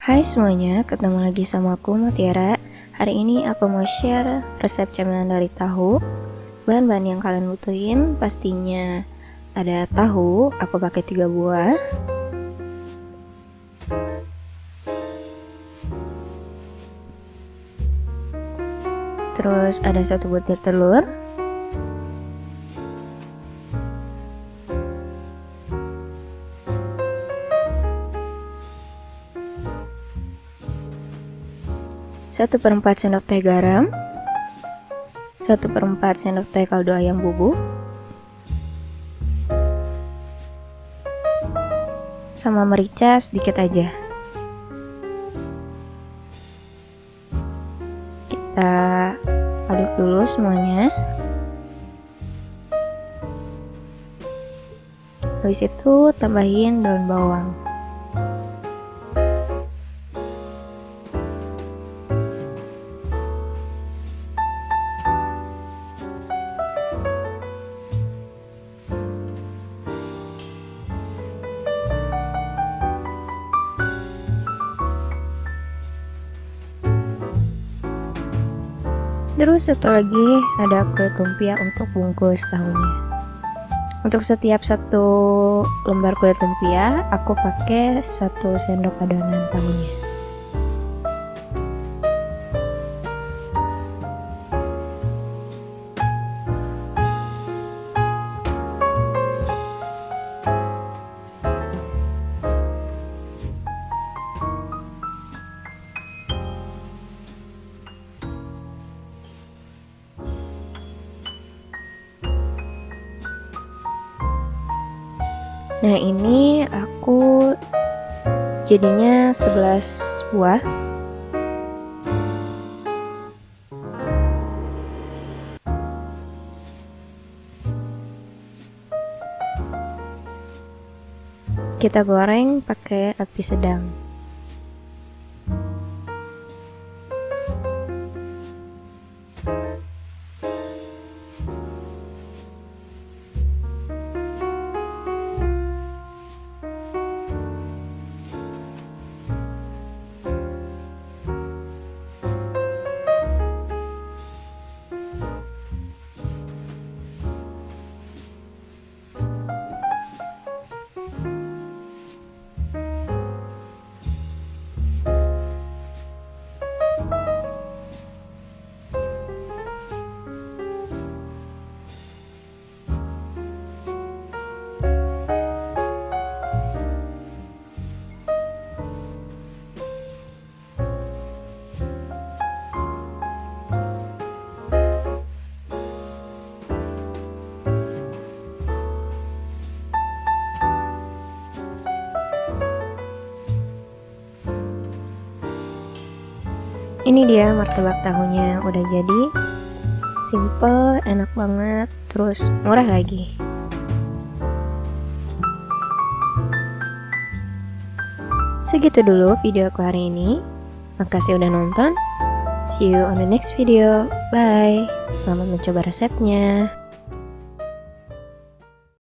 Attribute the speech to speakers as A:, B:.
A: Hai semuanya, ketemu lagi sama aku Mutiara. Hari ini aku mau share resep camilan dari tahu. Bahan-bahan yang kalian butuhin pastinya ada tahu, aku pakai 3 buah. Terus ada 1 butir telur. Satu per 4 sendok teh garam, 1/4 sendok teh kaldu ayam bubuk, sama merica sedikit aja. Kita aduk dulu semuanya. Habis itu tambahin daun bawang. Terus satu lagi ada kulit lumpia untuk bungkus tahunya. Untuk setiap 1 lembar kulit lumpia aku pakai 1 sendok adonan tahunya. Nah, ini aku jadinya 11 buah. Kita goreng pakai api sedang. Ini dia martabak tahunya udah jadi. Simple, enak banget, terus murah lagi. Segitu dulu video aku hari ini. Makasih udah nonton. See you on the next video. Bye. Selamat mencoba resepnya.